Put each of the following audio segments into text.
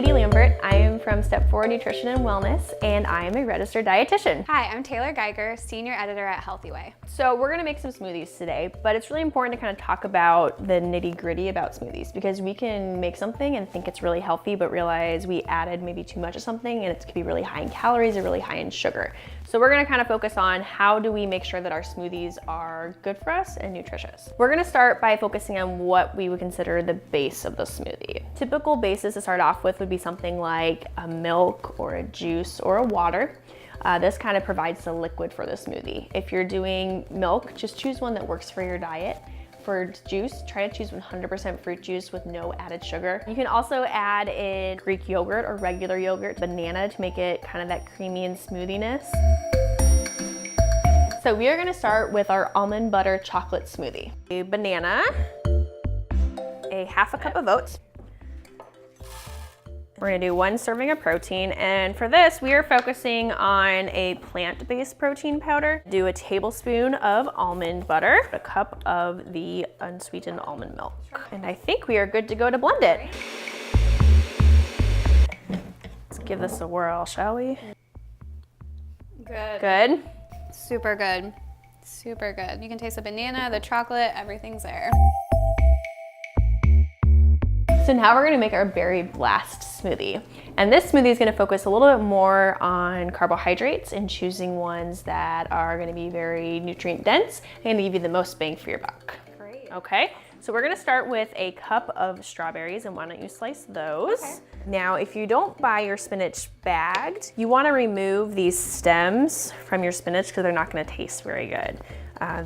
Katie Lambert. I am from Step Forward Nutrition and Wellness, and I am a registered dietitian. Hi, I'm Taylor Geiger, Senior Editor at HealthyWay. So we're gonna make some smoothies today, but it's really important to kind of talk about the nitty-gritty about smoothies, because we can make something and think it's really healthy, but realize we added maybe too much of something and it could be really high in calories or really high in sugar. So we're gonna kind of focus on how do we make sure that our smoothies are good for us and nutritious. We're gonna start by focusing on what we would consider the base of the smoothie. Typical bases to start off with would be something like a milk or a juice or a water. This kind of provides the liquid for the smoothie. If you're doing milk, just choose one that works for your diet. For juice, try to choose 100% fruit juice with no added sugar. You can also add in Greek yogurt or regular yogurt, banana to make it kind of that creamy and smoothiness. So we are gonna start with our almond butter chocolate smoothie. A banana, a half a cup of oats. We're gonna do 1 serving of protein, and for this, we are focusing on a plant-based protein powder. Do a tablespoon of almond butter, a cup of the unsweetened almond milk. And I think we are good to go to blend it. Let's give this a whirl, shall we? Good. Good? Super good. Super good. You can taste the banana, the chocolate, everything's there. So now we're gonna make our berry blast smoothie. And this smoothie is gonna focus a little bit more on carbohydrates and choosing ones that are gonna be very nutrient dense and give you the most bang for your buck. Great. Okay, so we're gonna start with a cup of strawberries, and why don't you slice those? Okay. Now, if you don't buy your spinach bagged, you wanna remove these stems from your spinach because they're not gonna taste very good.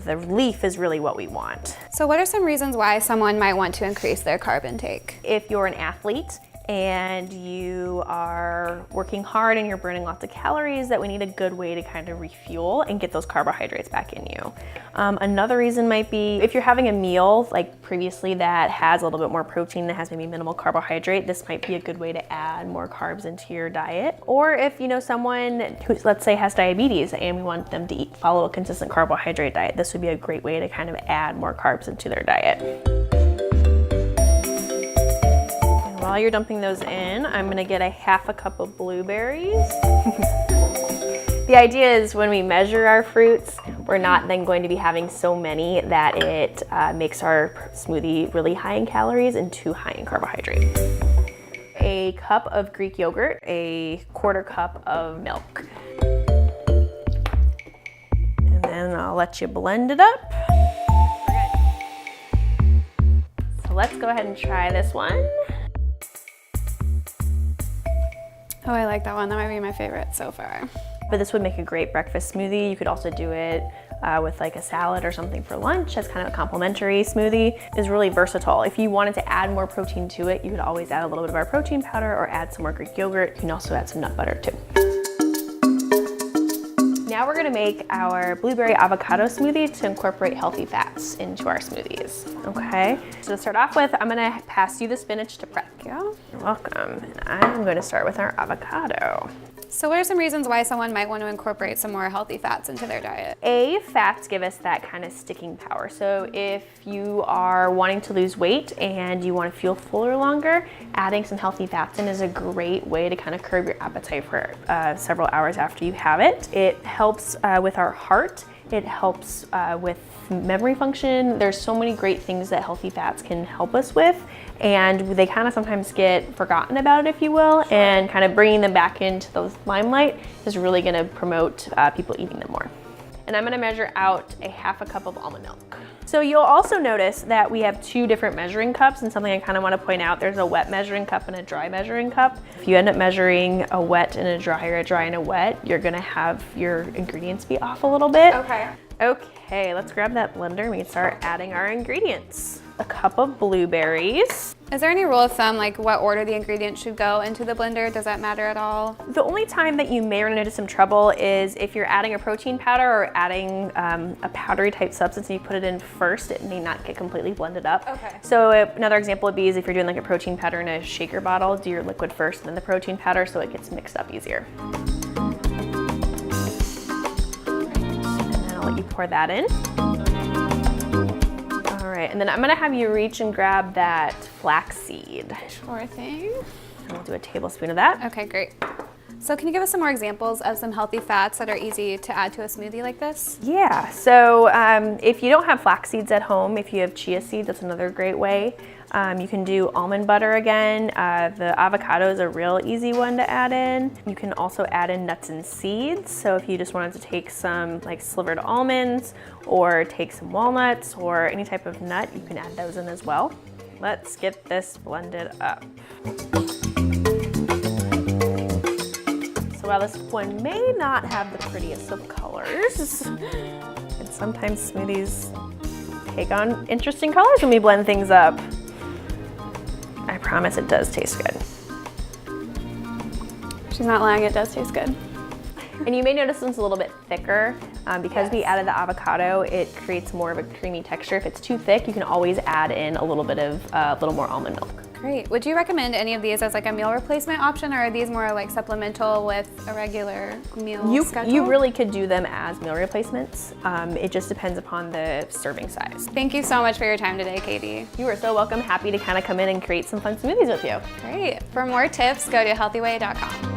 The leaf is really what we want. So what are some reasons why someone might want to increase their carb intake? If you're an athlete and you are working hard and you're burning lots of calories, that we need a good way to kind of refuel and get those carbohydrates back in you. Another reason might be if you're having a meal like previously that has a little bit more protein, that has maybe minimal carbohydrate, this might be a good way to add more carbs into your diet. Or if you know someone who, let's say, has diabetes and we want them to follow a consistent carbohydrate diet, this would be a great way to kind of add more carbs into their diet. While you're dumping those in, I'm gonna get a half a cup of blueberries. The idea is when we measure our fruits, we're not then going to be having so many that it makes our smoothie really high in calories and too high in carbohydrate. A cup of Greek yogurt, a quarter cup of milk. And then I'll let you blend it up. So let's go ahead and try this one. Oh, I like that one. That might be my favorite so far. But this would make a great breakfast smoothie. You could also do it with like a salad or something for lunch as kind of a complimentary smoothie. It's really versatile. If you wanted to add more protein to it, you could always add a little bit of our protein powder or add some more Greek yogurt. You can also add some nut butter too. Now we're gonna make our blueberry avocado smoothie to incorporate healthy fats into our smoothies, okay? So to start off with, I'm gonna pass you the spinach to prep. You're welcome. And I'm gonna start with our avocado. So what are some reasons why someone might want to incorporate some more healthy fats into their diet? Fats give us that kind of sticking power. So if you are wanting to lose weight and you want to feel fuller longer, adding some healthy fats in is a great way to kind of curb your appetite for several hours after you have it. It helps with our heart. It helps with memory function. There's so many great things that healthy fats can help us with, and they kind of sometimes get forgotten about, if you will, and kind of bringing them back into the limelight is really gonna promote people eating them more. And I'm gonna measure out a half a cup of almond milk. So you'll also notice that we have 2 different measuring cups, and something I kind of want to point out, there's a wet measuring cup and a dry measuring cup. If you end up measuring a wet and a dry or a dry and a wet, you're gonna have your ingredients be off a little bit. Okay, let's grab that blender and we can start adding our ingredients. A cup of blueberries. Is there any rule of thumb, like what order the ingredients should go into the blender? Does that matter at all? The only time that you may run into some trouble is if you're adding a protein powder or adding a powdery type substance and you put it in first, it may not get completely blended up. Okay. So another example would be is if you're doing like a protein powder in a shaker bottle, do your liquid first and then the protein powder so it gets mixed up easier. And then I'll let you pour that in. All right, and then I'm gonna have you reach and grab that flax seed. Sure thing. And we'll do a tablespoon of that. Okay, great. So can you give us some more examples of some healthy fats that are easy to add to a smoothie like this? Yeah, so if you don't have flax seeds at home, if you have chia seeds, that's another great way. You can do almond butter again. The avocado is a real easy one to add in. You can also add in nuts and seeds. So if you just wanted to take some like slivered almonds or take some walnuts or any type of nut, you can add those in as well. Let's get this blended up. So while this one may not have the prettiest of colors, and sometimes smoothies take on interesting colors when we blend things up, I promise it does taste good. She's not lying, it does taste good. And you may notice this one's a little bit thicker because we added the avocado. It creates more of a creamy texture. If it's too thick, you can always add in a little bit of a little more almond milk. Great. Would you recommend any of these as like a meal replacement option, or are these more like supplemental with a regular meal schedule? You really could do them as meal replacements. It just depends upon the serving size. Thank you so much for your time today, Katie. You are so welcome. Happy to kind of come in and create some fun smoothies with you. Great. For more tips, go to HealthyWay.com.